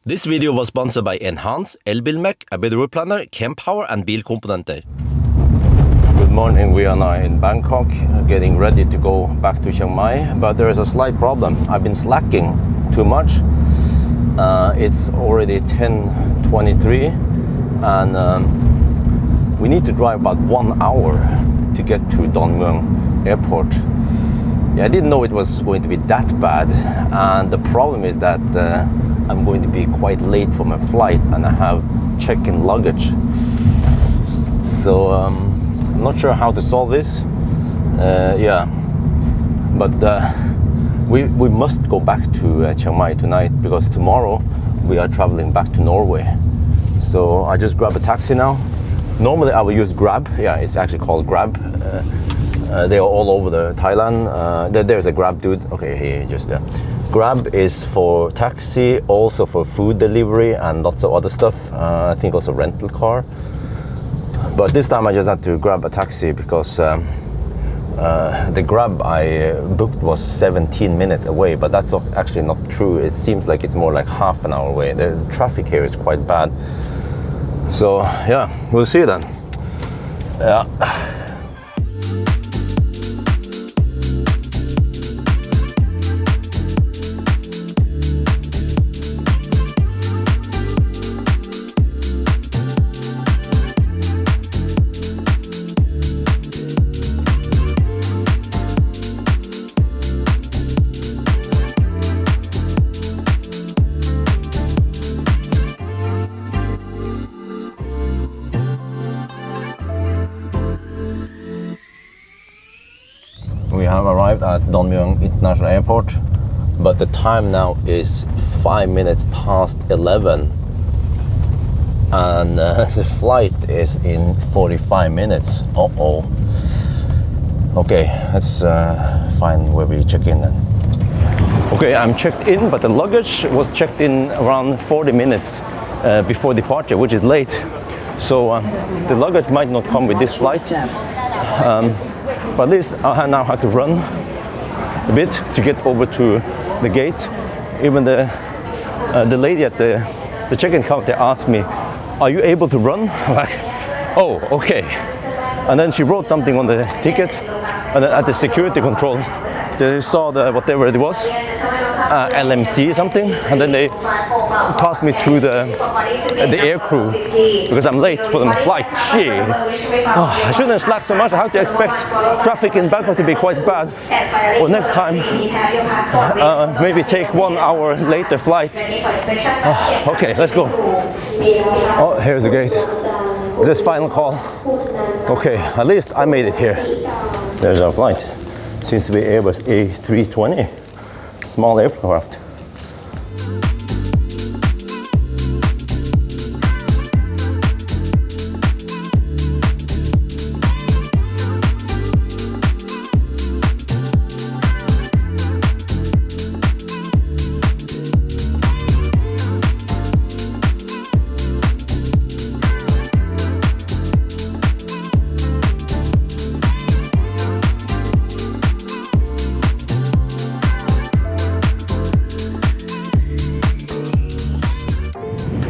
This video was sponsored by Enhance, Elbilmek, ABRP Planner, Kempower and Bilkomponenter. Good morning, we are now in Bangkok, getting ready to go back to Chiang Mai, but there is a slight problem. I've been slacking too much. It's already 10:23 and we need to drive about 1 hour to get to Dongle airport. Yeah, I didn't know it was going to be that bad, and the problem is that I'm going to be quite late for my flight and I have check-in luggage. So I'm not sure how to solve this. But we must go back to Chiang Mai tonight because tomorrow we are traveling back to Norway. So I just grab a taxi now. Normally I will use Grab. Yeah, it's actually called Grab. They are all over Thailand. There's a Grab dude. Okay, here, just there. Grab is for taxi, also for food delivery and lots of other stuff. I think also rental car. But this time I just had to grab a taxi because the Grab I booked was 17 minutes away, but that's actually not true. It seems like it's more like half an hour away. The traffic here is quite bad. So yeah, we'll see then. Yeah. We have arrived at Dongle International Airport, but the time now is 5 minutes past 11 and the flight is in 45 minutes. Uh-oh. Okay, let's find where we check in then. Okay, I'm checked in, but the luggage was checked in around 40 minutes before departure, which is late. So the luggage might not come with this flight. But at least I now have to run a bit to get over to the gate. Even the lady at the check-in counter asked me, "Are you able to run?" I'm like, "Oh, okay." And then she wrote something on the ticket, and then at the security control, they saw whatever it was, LMC something, and then they passed me through the air crew because I'm late for my flight. Gee. Oh, I shouldn't have slacked so much. I have to expect traffic in Bangkok to be quite bad. Or next time, maybe take 1 hour later flight. Oh, okay, let's go. Oh, here's the gate. Is this final call? Okay, at least I made it here. There's our flight. Seems to be Airbus A320, small aircraft.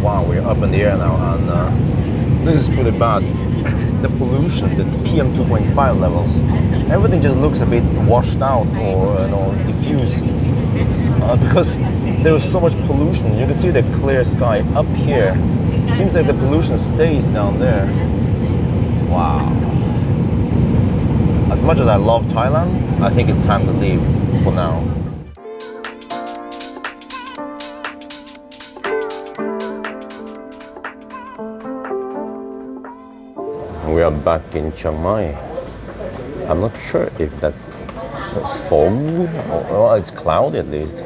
Wow, we're up in the air now, and this is pretty bad. The pollution, the PM 2.5 levels, everything just looks a bit washed out or diffused because there is so much pollution. You can see the clear sky up here. Seems like the pollution stays down there. Wow. As much as I love Thailand, I think it's time to leave for now. We are back in Chiang Mai. I'm not sure if that's fog, or it's cloudy at least.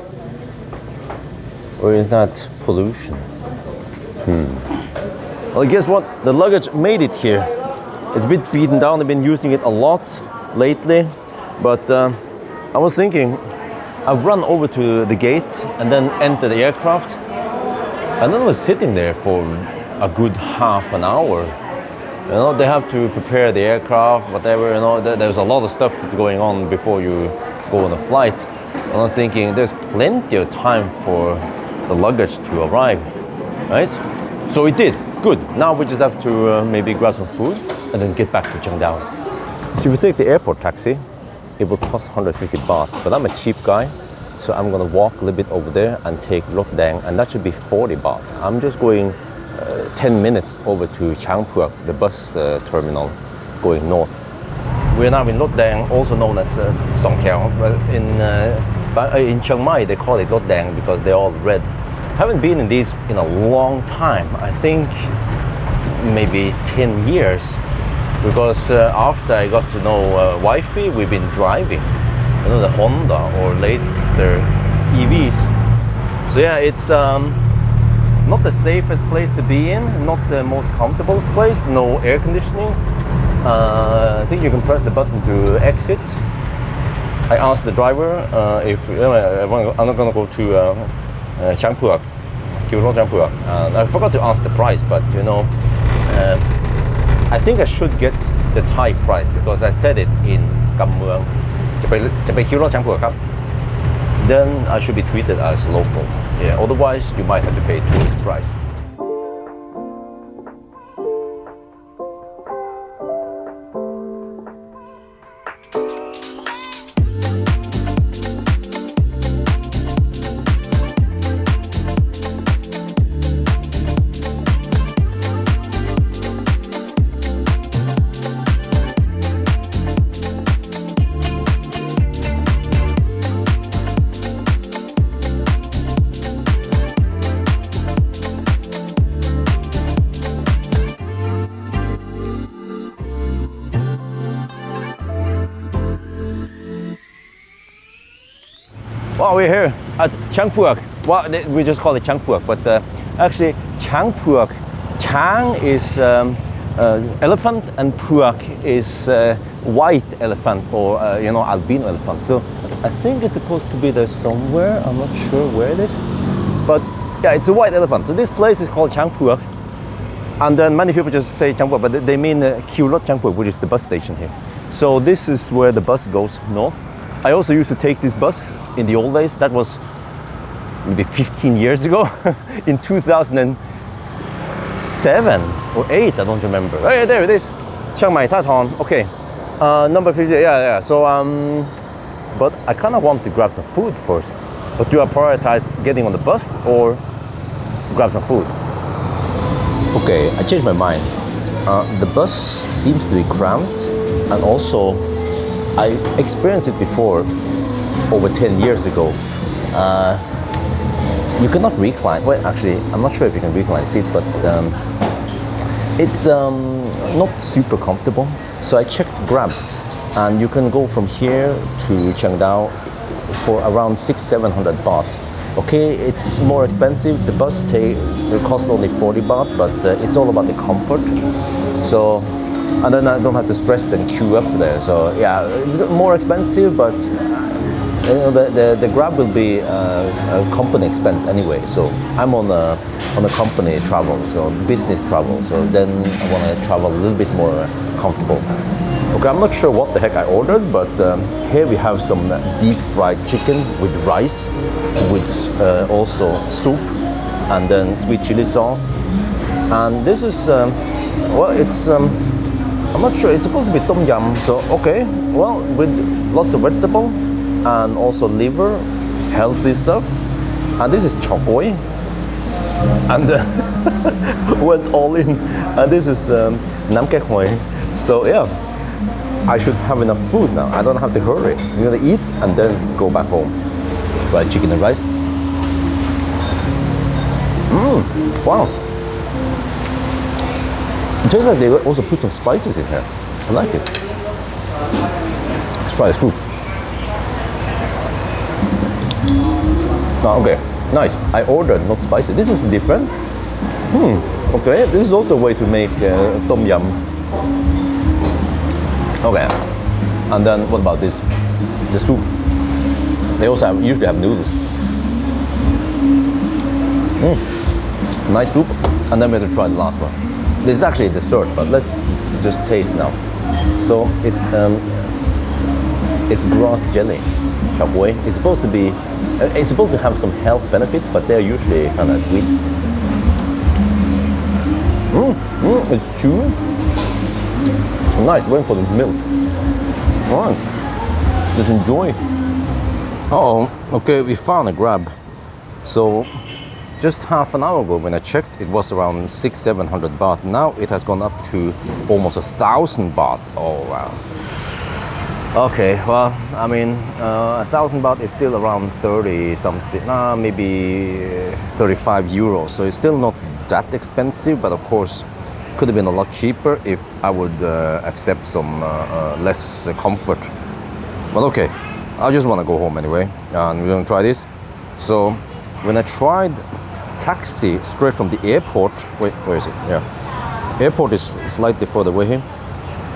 Or is that pollution? Well, guess what? The luggage made it here. It's a bit beaten down. I've been using it a lot lately. But I was thinking, I've run over to the gate and then enter the aircraft. And then I was sitting there for a good half an hour. They have to prepare the aircraft, whatever, there's a lot of stuff going on before you go on a flight. And I'm thinking there's plenty of time for the luggage to arrive, right? So it did, good. Now we just have to maybe grab some food and then get back to Chiang Mai. So if you take the airport taxi, it will cost 150 baht, but I'm a cheap guy, so I'm gonna walk a little bit over there and take Lot Dang, and that should be 40 baht. I'm just going 10 minutes over to Chiang Mai, the bus terminal, going north. We're now in Lot Dang, also known as Song Kiao, but in Chiang Mai they call it Lot Dang because they're all red. I haven't been in these in a long time, I think maybe 10 years, because after I got to know wifey, we've been driving, you know, the Honda or later EVs. So yeah, it's not the safest place to be in, not the most comfortable place, no air conditioning. I think you can press the button to exit. I asked the driver if I'm not gonna go to Chiang Mai, and I forgot to ask the price, but you know, I think I should get the Thai price because I said it in Kamuang. Then I should be treated as local. Yeah, otherwise you might have to pay tourist price. Well, we're here at Chiang Mai. Well, we just call it Chiang Mai, but actually Chiang Mai, Chang is elephant and Puak is white elephant, or you know, albino elephant. So I think it's supposed to be there somewhere. I'm not sure where it is, but yeah, it's a white elephant. So this place is called Chiang Mai, and then many people just say Chiang Mai, but they mean Kiulot Chiang Mai, which is the bus station here. So this is where the bus goes north. I also used to take this bus in the old days. That was maybe 15 years ago, in 2007 or 8, I don't remember. Oh, yeah, there it is, Chiang Mai Taton. Okay, number 50. Yeah. So but I kind of want to grab some food first. But do I prioritize getting on the bus or grab some food? Okay, I changed my mind. The bus seems to be cramped, and also I experienced it before, over 10 years ago. You cannot recline. Well, actually, I'm not sure if you can recline the seat, but it's not super comfortable. So I checked Grab, and you can go from here to Chiang Mai for around 600-700 baht. Okay, it's more expensive. The bus stay will cost only 40 baht, but it's all about the comfort. So. And then I don't have to stress and queue up there. So yeah, it's more expensive, but you know, the Grab will be a company expense anyway. So I'm on a company travel, so business travel. So then I want to travel a little bit more comfortable. Okay, I'm not sure what the heck I ordered, but here we have some deep fried chicken with rice, with also soup, and then sweet chili sauce. And this is well, it's. I'm not sure, it's supposed to be tom yum, so okay, well, with lots of vegetable and also liver, healthy stuff. And this is chokoi, and went all in. And this is nam kek hoi. So yeah, I should have enough food now. I don't have to hurry. I'm gonna eat and then go back home. Fried chicken and rice. Wow. It tastes like they also put some spices in here. I like it. Let's try the soup. Oh, okay, nice. I ordered not spicy. This is different. Okay, this is also a way to make tom yum. Okay, and then what about this? The soup. They also usually have noodles. Nice soup. And then we have to try the last one. This is actually a dessert, but let's just taste now. So it's grass jelly, chapway. It's supposed to be It's supposed to have some health benefits, but they're usually kind of sweet. It's chewy. Nice, waiting for the milk. All right, let's enjoy. Oh, okay, we found a grab. So, just half an hour ago when I checked, it was around 600-700 baht. Now it has gone up to almost 1,000 baht. Oh wow. Okay, well, I mean, 1,000 baht is still around 30 something, maybe 35 euros. So it's still not that expensive, but of course, could have been a lot cheaper if I would accept some less comfort. But okay, I just want to go home anyway, and we're gonna try this. So when I tried taxi straight from the airport, wait, where is it? Yeah, airport is slightly further away here.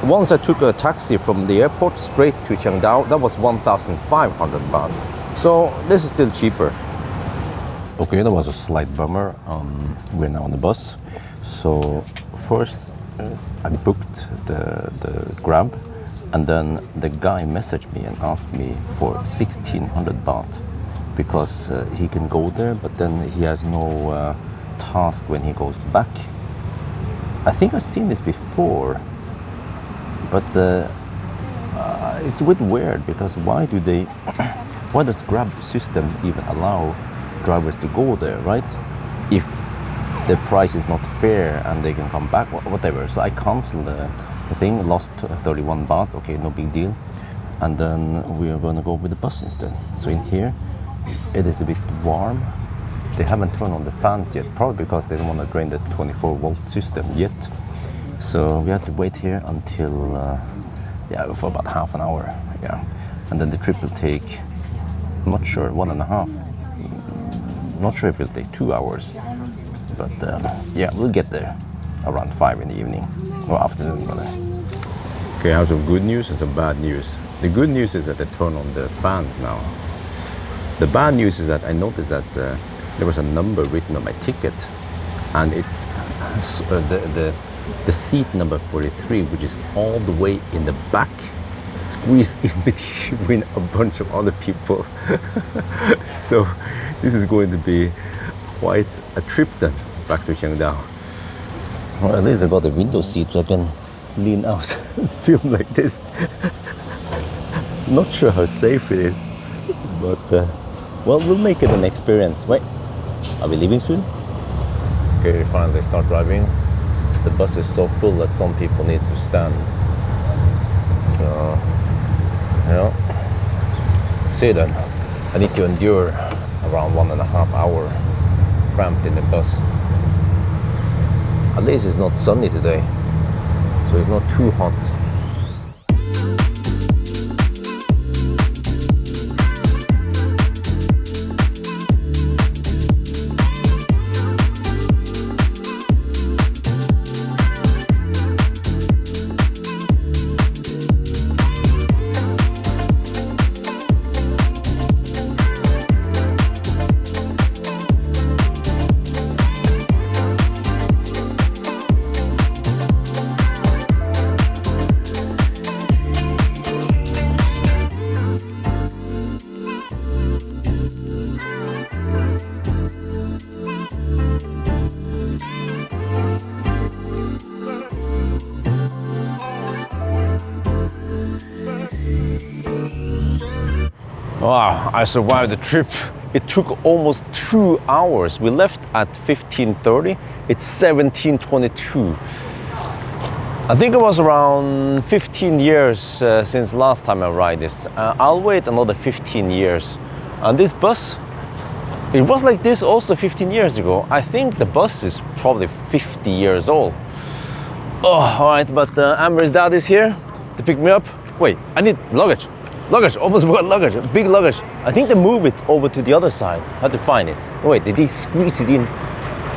Once I took a taxi from the airport straight to Chiang Mai, that was 1,500 baht. So this is still cheaper. Okay, that was a slight bummer. We're now on the bus. So first I booked the Grab, and then the guy messaged me and asked me for 1,600 baht because he can go there, but then he has no task when he goes back. I think I've seen this before. But it's a bit weird because why does Grab system even allow drivers to go there, right? If the price is not fair and they can come back, whatever. So I canceled the thing, lost 31 baht, okay, no big deal. And then we are going to go with the bus instead. So in here, it is a bit warm. They haven't turned on the fans yet, probably because they don't want to drain the 24-volt system yet. So we have to wait here until, for about half an hour, yeah. And then the trip will take, I'm not sure, 1.5. I'm not sure if it'll take 2 hours, but yeah, we'll get there around 5 in the evening, or afternoon rather. Okay, I have some good news and some bad news. The good news is that they turn on the fan now. The bad news is that I noticed that there was a number written on my ticket, and it's the seat number 43, which is all the way in the back, squeezed in between a bunch of other people. So this is going to be quite a trip then, back to Chiang Mai. Well, at least I got a window seat so I can lean out and film like this. Not sure how safe it is, but well, we'll make it an experience. Wait, are we leaving soon? Okay, we finally start driving. The bus is so full that some people need to stand. So, see then, I need to endure around 1.5 hours cramped in the bus. At least it's not sunny today, so it's not too hot. Wow, I survived the trip. It took almost 2 hours. We left at 15:30. It's 17:22. I think it was around 15 years since last time I ride this. I'll wait another 15 years. And this bus, it was like this also 15 years ago. I think the bus is probably 50 years old. Oh, all right, but Amber's dad is here to pick me up. Wait, I need luggage. Luggage, almost forgot luggage, big luggage. I think they move it over to the other side. I had to find it. Wait, did he squeeze it in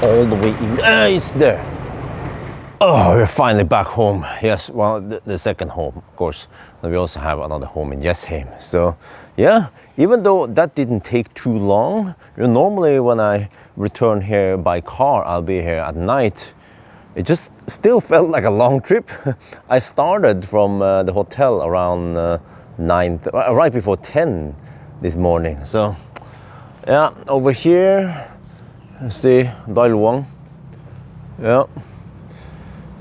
all the way in? It's there. Oh, we're finally back home. Yes, well, the second home, of course. And we also have another home in Jessheim. So, yeah, even though that didn't take too long, normally when I return here by car, I'll be here at night. It just still felt like a long trip. I started from the hotel around 9, right before 10 this morning. So Yeah, over here, see dial 1. Yeah.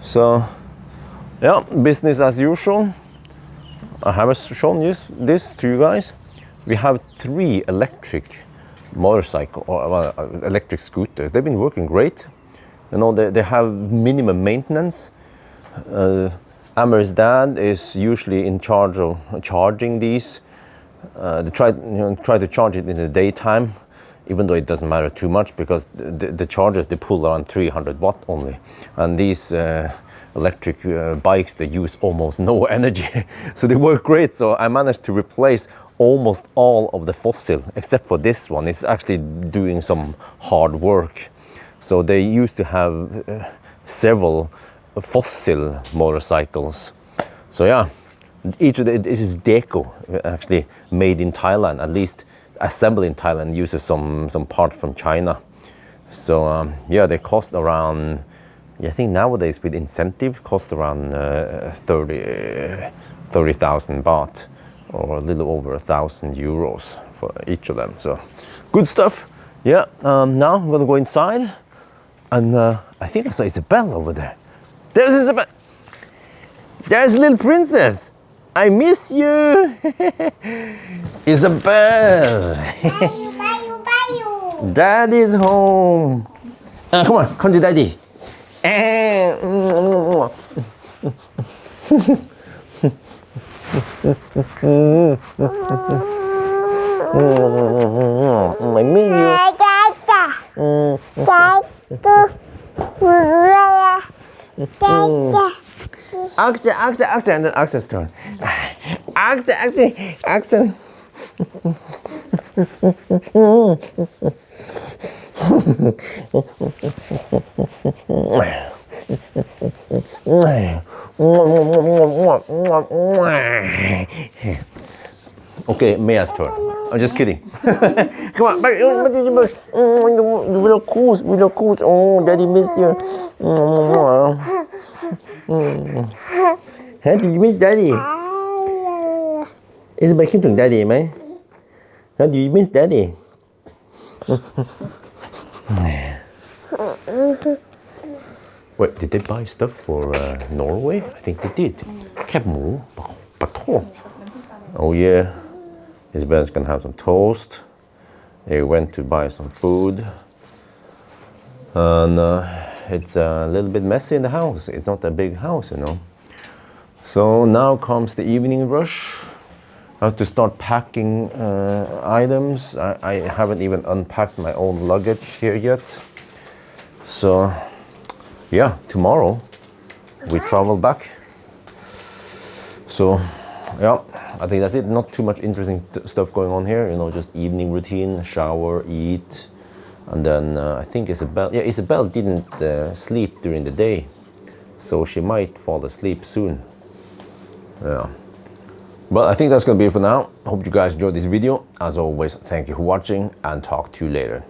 So, yeah, business as usual. I haven't shown this to you guys. We have 3 electric motorcycle or electric scooters. They've been working great. You know, they have minimum maintenance. Amer's dad is usually in charge of charging these. They try to charge it in the daytime, even though it doesn't matter too much because the chargers, they pull around 300 watt only, and these electric bikes, they use almost no energy. So they work great. So I managed to replace almost all of the fossil except for this one. It's actually doing some hard work. So they used to have several fossil motorcycles. So yeah, each of this is deco, actually made in Thailand, at least assembled in Thailand, uses some parts from China. So yeah, they cost around, I think nowadays with incentive, cost around 30,000 baht, or a little over 1,000 euros for each of them. So good stuff. Yeah, now I'm gonna go inside, and I think I saw Isabel over there. There's Isabel. There's little princess. I miss you. Isabel. Daddy's home. Come on, come to daddy. I miss you. Axel, and then Axel's turn. Axel. Okay, Mia's turn. I'm just kidding. Come on, back. You look cool. Oh, daddy missed you. Hả? Did you miss daddy? Isabelคิดถึง daddy ไหม? How do you miss daddy? Wait, did they buy stuff for Norway? I think they did. แคบหมูปะโถ Oh yeah. Isabel's gonna have some toast. They went to buy some food. And it's a little bit messy in the house. It's not a big house, you know. So now comes the evening rush. I have to start packing items. I haven't even unpacked my own luggage here yet. So yeah, tomorrow we travel back. So yeah, I think that's it. Not too much interesting stuff going on here, you know, just evening routine, shower, eat. And then I think Isabel didn't sleep during the day, so she might fall asleep soon. Yeah. But I think that's gonna be it for now. Hope you guys enjoyed this video. As always, thank you for watching, and talk to you later.